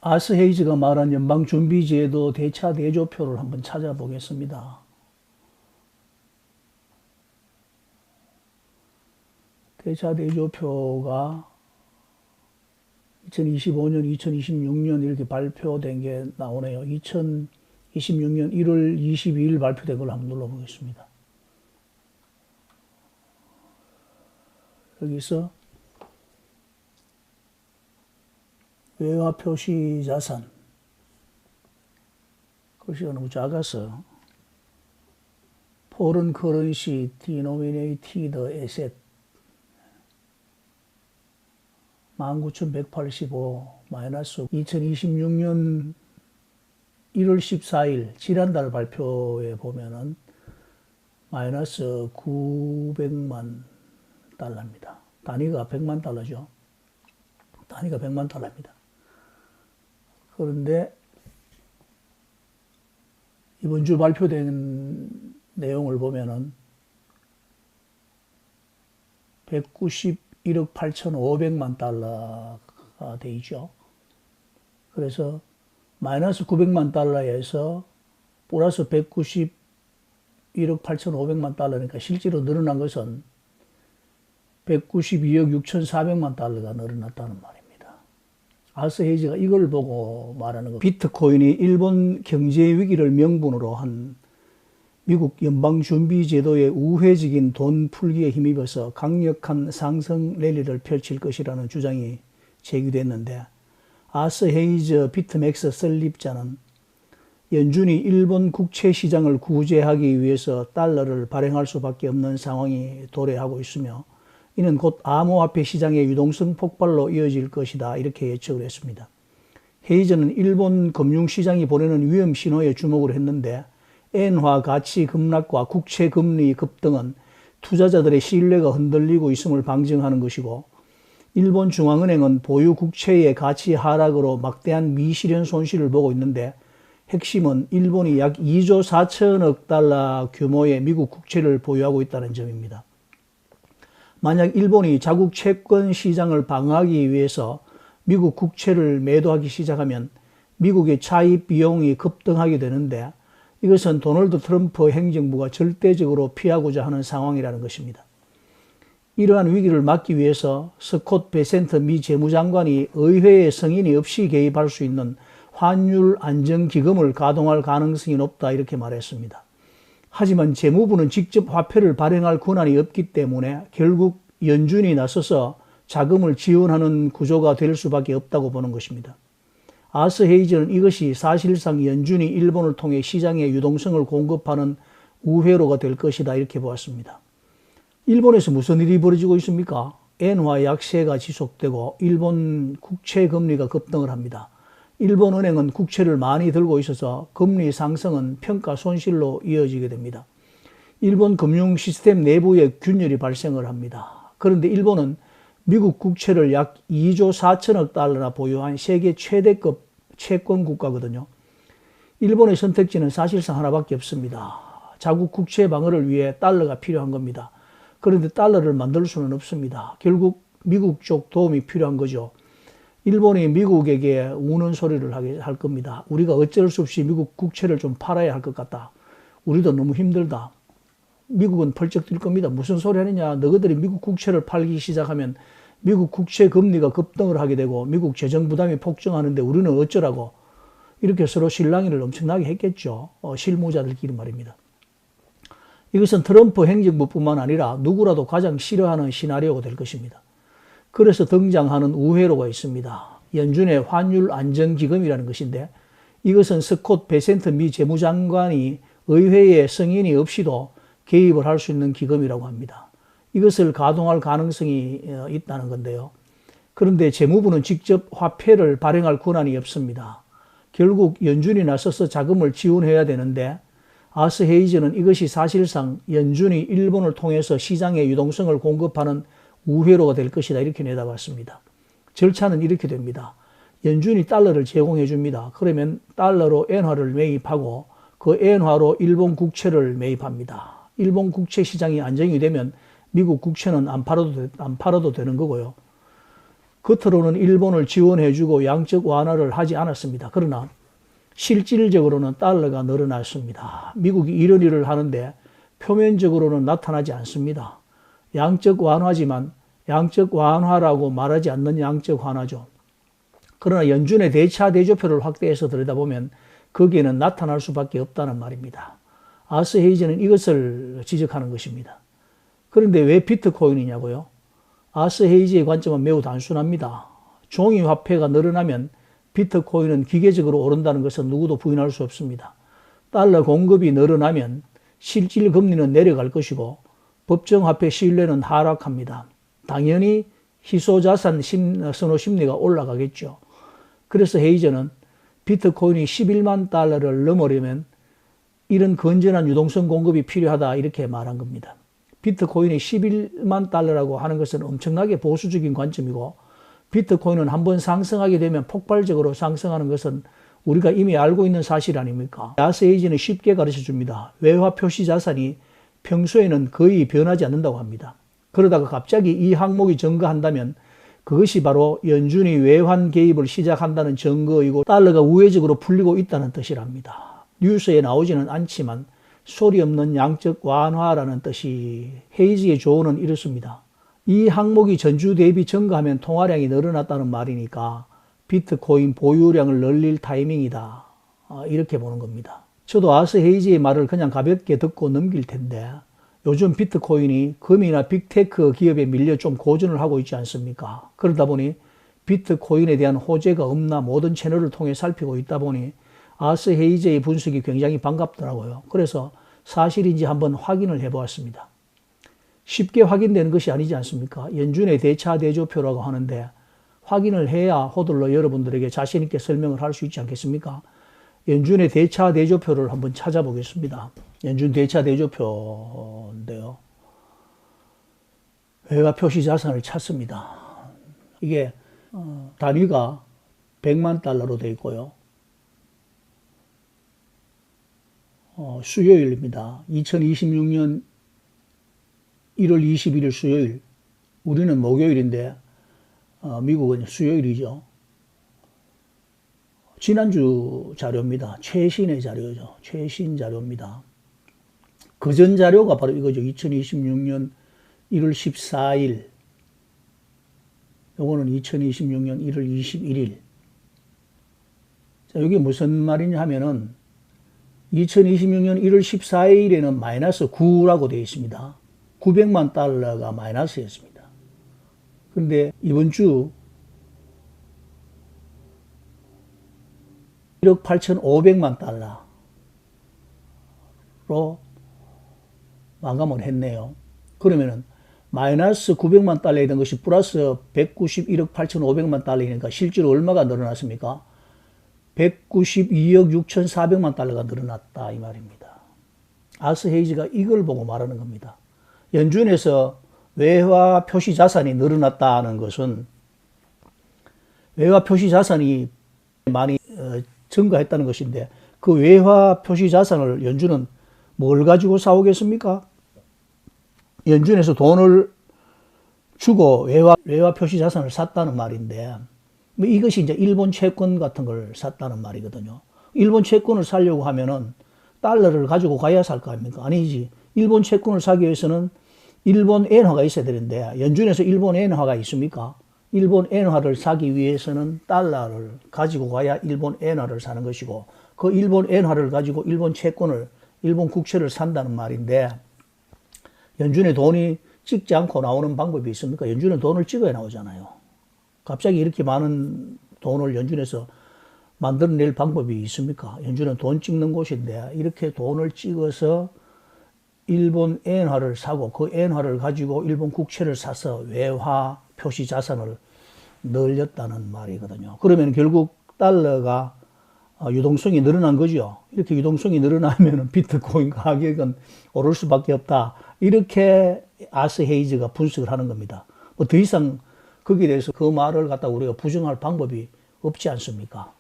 아스 헤이즈가 말한 연방준비제도 대차 대조표를 한번 찾아보겠습니다. 대차 대조표가 2025년, 2026년 이렇게 발표된 게 나오네요. 2026년 1월 22일 발표된 걸 한번 눌러보겠습니다. 여기서 외화 표시 자산, 글씨가 너무 작아서 foreign currency denominated asset 19,185 마이너스 2026년 1월 14일 지난달 발표에 보면은 마이너스 900만 달러입니다. 단위가 100만 달러죠. 단위가 100만 달러입니다. 그런데 이번 주 발표된 내용을 보면은 191억 8,500만 달러가 돼 있죠. 그래서 마이너스 900만 달러에서 플러스 191억 8,500만 달러니까 실제로 늘어난 것은 192억 6,400만 달러가 늘어났다는 말입니다. 아스 헤이즈가 이걸 보고 말하는 거. 비트코인이 일본 경제 위기를 명분으로 한 미국 연방준비제도의 우회적인 돈 풀기에 힘입어서 강력한 상승 랠리를 펼칠 것이라는 주장이 제기됐는데, 아스 헤이즈 비트맥스 설립자는 연준이 일본 국채 시장을 구제하기 위해서 달러를 발행할 수밖에 없는 상황이 도래하고 있으며, 이는 곧 암호화폐 시장의 유동성 폭발로 이어질 것이다, 이렇게 예측을 했습니다. 헤이즈는 일본 금융시장이 보내는 위험 신호에 주목을 했는데, 엔화 가치 급락과 국채 금리 급등은 투자자들의 신뢰가 흔들리고 있음을 방증하는 것이고, 일본 중앙은행은 보유 국채의 가치 하락으로 막대한 미실현 손실을 보고 있는데, 핵심은 일본이 약 2조 4천억 달러 규모의 미국 국채를 보유하고 있다는 점입니다. 만약 일본이 자국 채권 시장을 방어하기 위해서 미국 국채를 매도하기 시작하면 미국의 차입 비용이 급등하게 되는데, 이것은 도널드 트럼프 행정부가 절대적으로 피하고자 하는 상황이라는 것입니다. 이러한 위기를 막기 위해서 스콧 베센트 미 재무장관이 의회의 승인이 없이 개입할 수 있는 환율 안정기금을 가동할 가능성이 높다, 이렇게 말했습니다. 하지만 재무부는 직접 화폐를 발행할 권한이 없기 때문에 결국 연준이 나서서 자금을 지원하는 구조가 될 수밖에 없다고 보는 것입니다. 아스 헤이즈는 이것이 사실상 연준이 일본을 통해 시장에 유동성을 공급하는 우회로가 될 것이다, 이렇게 보았습니다. 일본에서 무슨 일이 벌어지고 있습니까? 엔화 약세가 지속되고 일본 국채 금리가 급등을 합니다. 일본 은행은 국채를 많이 들고 있어서 금리 상승은 평가 손실로 이어지게 됩니다. 일본 금융 시스템 내부에 균열이 발생을 합니다. 그런데 일본은 미국 국채를 약 2조 4천억 달러나 보유한 세계 최대급 채권 국가거든요. 일본의 선택지는 사실상 하나밖에 없습니다. 자국 국채 방어를 위해 달러가 필요한 겁니다. 그런데 달러를 만들 수는 없습니다. 결국 미국 쪽 도움이 필요한 거죠. 일본이 미국에게 우는 소리를 할 겁니다. 우리가 어쩔 수 없이 미국 국채를 좀 팔아야 할 것 같다. 우리도 너무 힘들다. 미국은 펄쩍 뛸 겁니다. 무슨 소리 하느냐. 너희들이 미국 국채를 팔기 시작하면 미국 국채 금리가 급등을 하게 되고 미국 재정 부담이 폭증하는데 우리는 어쩌라고. 이렇게 서로 실랑이를 엄청나게 했겠죠. 실무자들끼리 말입니다. 이것은 트럼프 행정부뿐만 아니라 누구라도 가장 싫어하는 시나리오가 될 것입니다. 그래서 등장하는 우회로가 있습니다. 연준의 환율 안정기금이라는 것인데, 이것은 스콧 베센트 미 재무장관이 의회의 승인이 없이도 개입을 할 수 있는 기금이라고 합니다. 이것을 가동할 가능성이 있다는 건데요. 그런데 재무부는 직접 화폐를 발행할 권한이 없습니다. 결국 연준이 나서서 자금을 지원해야 되는데, 아스 헤이즈는 이것이 사실상 연준이 일본을 통해서 시장의 유동성을 공급하는 우회로가 될 것이다, 이렇게 내다봤습니다. 절차는 이렇게 됩니다. 연준이 달러를 제공해 줍니다. 그러면 달러로 엔화를 매입하고 그 엔화로 일본 국채를 매입합니다. 일본 국채 시장이 안정이 되면 미국 국채는 안 팔아도 되는 거고요. 겉으로는 일본을 지원해주고 양적 완화를 하지 않았습니다. 그러나 실질적으로는 달러가 늘어났습니다. 미국이 이런 일을 하는데 표면적으로는 나타나지 않습니다. 양적 완화지만 양적 완화라고 말하지 않는 양적 완화죠. 그러나 연준의 대차 대조표를 확대해서 들여다보면 거기에는 나타날 수밖에 없다는 말입니다. 아스 헤이즈는 이것을 지적하는 것입니다. 그런데 왜 비트코인이냐고요? 아스 헤이즈의 관점은 매우 단순합니다. 종이 화폐가 늘어나면 비트코인은 기계적으로 오른다는 것은 누구도 부인할 수 없습니다. 달러 공급이 늘어나면 실질 금리는 내려갈 것이고 법정 화폐 신뢰는 하락합니다. 당연히 희소자산 선호 심리가 올라가겠죠. 그래서 헤이저는 비트코인이 11만 달러를 넘으려면 이런 건전한 유동성 공급이 필요하다 이렇게 말한 겁니다. 비트코인이 11만 달러라고 하는 것은 엄청나게 보수적인 관점이고 비트코인은 한번 상승하게 되면 폭발적으로 상승하는 것은 우리가 이미 알고 있는 사실 아닙니까? 아스 헤이즈는 쉽게 가르쳐 줍니다. 외화 표시 자산이 평소에는 거의 변하지 않는다고 합니다. 그러다가 갑자기 이 항목이 증가한다면 그것이 바로 연준이 외환 개입을 시작한다는 증거이고 달러가 우회적으로 풀리고 있다는 뜻이랍니다. 뉴스에 나오지는 않지만 소리 없는 양적 완화라는 뜻이 헤이즈의 조언은 이렇습니다. 이 항목이 전주 대비 증가하면 통화량이 늘어났다는 말이니까 비트코인 보유량을 늘릴 타이밍이다. 이렇게 보는 겁니다. 저도 아스 헤이즈의 말을 그냥 가볍게 듣고 넘길 텐데 요즘 비트코인이 금이나 빅테크 기업에 밀려 좀 고전을 하고 있지 않습니까? 그러다 보니 비트코인에 대한 호재가 없나 모든 채널을 통해 살피고 있다 보니 아스 헤이즈의 분석이 굉장히 반갑더라고요. 그래서 사실인지 한번 확인을 해보았습니다. 쉽게 확인되는 것이 아니지 않습니까? 연준의 대차 대조표라고 하는데 확인을 해야 호들로 여러분들에게 자신 있게 설명을 할 수 있지 않겠습니까? 연준의 대차 대조표를 한번 찾아보겠습니다. 연준 대차 대조표인데요. 외화 표시 자산을 찾습니다. 이게 단위가 100만 달러로 되어 있고요. 수요일입니다. 2026년 1월 21일 수요일. 우리는 목요일인데 미국은 수요일이죠. 지난주 자료입니다. 최신의 자료죠. 최신 자료입니다. 그전 자료가 바로 이거죠. 2026년 1월 14일. 요거는 2026년 1월 21일. 자, 이게 무슨 말이냐 하면은 2026년 1월 14일에는 마이너스 9라고 되어 있습니다. 900만 달러가 마이너스였습니다. 그런데 이번 주 1억 8,500만 달러로 마감을 했네요. 그러면은 마이너스 900만 달러에 된 것이 플러스 191억 8,500만 달러이니까 실제로 얼마가 늘어났습니까? 192억 6,400만 달러가 늘어났다 이 말입니다. 아스 헤이즈가 이걸 보고 말하는 겁니다. 연준에서 외화 표시 자산이 늘어났다는 것은 외화 표시 자산이 많이 증가했다는 것인데 그 외화 표시 자산을 연준은 뭘 가지고 사오겠습니까? 연준에서 돈을 주고 외화 표시 자산을 샀다는 말인데 뭐 이것이 이제 일본 채권 같은 걸 샀다는 말이거든요. 일본 채권을 사려고 하면은 달러를 가지고 가야 살 거 아닙니까? 아니지. 일본 채권을 사기 위해서는 일본 엔화가 있어야 되는데 연준에서 일본 엔화가 있습니까? 일본 엔화를 사기 위해서는 달러를 가지고 가야 일본 엔화를 사는 것이고 그 일본 엔화를 가지고 일본 채권을 일본 국채를 산다는 말인데 연준의 돈이 찍지 않고 나오는 방법이 있습니까? 연준은 돈을 찍어야 나오잖아요. 갑자기 이렇게 많은 돈을 연준에서 만들어낼 방법이 있습니까? 연준은 돈 찍는 곳인데 이렇게 돈을 찍어서 일본 엔화를 사고 그 엔화를 가지고 일본 국채를 사서 외화 표시 자산을 늘렸다는 말이거든요. 그러면 결국 달러가 유동성이 늘어난 거죠. 이렇게 유동성이 늘어나면 비트코인 가격은 오를 수밖에 없다. 이렇게 아스 헤이즈가 분석을 하는 겁니다. 뭐 더 이상 거기에 대해서 그 말을 갖다 우리가 부정할 방법이 없지 않습니까?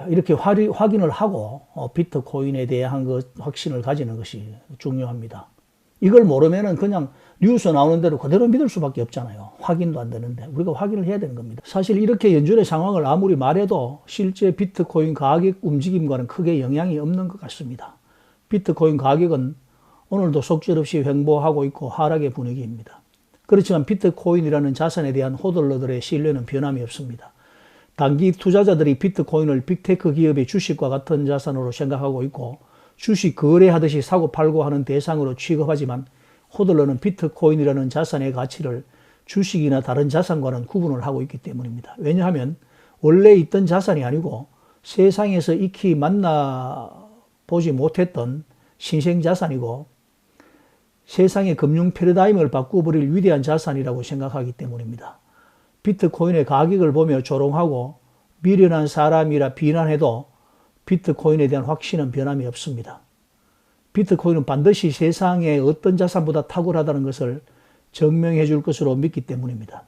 이렇게 확인을 하고 비트코인에 대한 확신을 가지는 것이 중요합니다. 이걸 모르면은 그냥 뉴스 나오는 대로 그대로 믿을 수밖에 없잖아요. 확인도 안 되는데 우리가 확인을 해야 되는 겁니다. 사실 이렇게 연준의 상황을 아무리 말해도 실제 비트코인 가격 움직임과는 크게 영향이 없는 것 같습니다. 비트코인 가격은 오늘도 속절없이 횡보하고 있고 하락의 분위기입니다. 그렇지만 비트코인이라는 자산에 대한 호들러들의 신뢰는 변함이 없습니다. 단기 투자자들이 비트코인을 빅테크 기업의 주식과 같은 자산으로 생각하고 있고 주식 거래하듯이 사고 팔고 하는 대상으로 취급하지만 호들러는 비트코인이라는 자산의 가치를 주식이나 다른 자산과는 구분을 하고 있기 때문입니다. 왜냐하면 원래 있던 자산이 아니고 세상에서 익히 만나보지 못했던 신생자산이고 세상의 금융 패러다임을 바꿔버릴 위대한 자산이라고 생각하기 때문입니다. 비트코인의 가격을 보며 조롱하고 미련한 사람이라 비난해도 비트코인에 대한 확신은 변함이 없습니다. 비트코인은 반드시 세상의 어떤 자산보다 탁월하다는 것을 증명해 줄 것으로 믿기 때문입니다.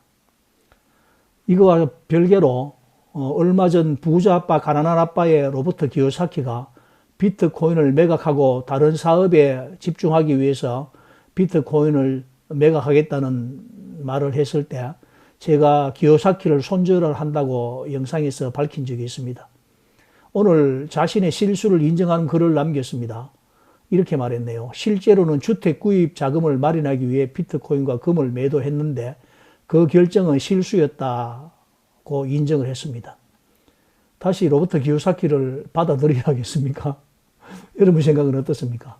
이거와 별개로 얼마 전 부자 아빠, 가난한 아빠의 로버트 기요사키가 비트코인을 매각하고 다른 사업에 집중하기 위해서 비트코인을 매각하겠다는 말을 했을 때 제가 기요사키를 손절을 한다고 영상에서 밝힌 적이 있습니다. 오늘 자신의 실수를 인정하는 글을 남겼습니다. 이렇게 말했네요. 실제로는 주택 구입 자금을 마련하기 위해 비트코인과 금을 매도했는데 그 결정은 실수였다고 인정을 했습니다. 다시 로버트 기요사키를 받아들여야겠습니까? 여러분 생각은 어떻습니까?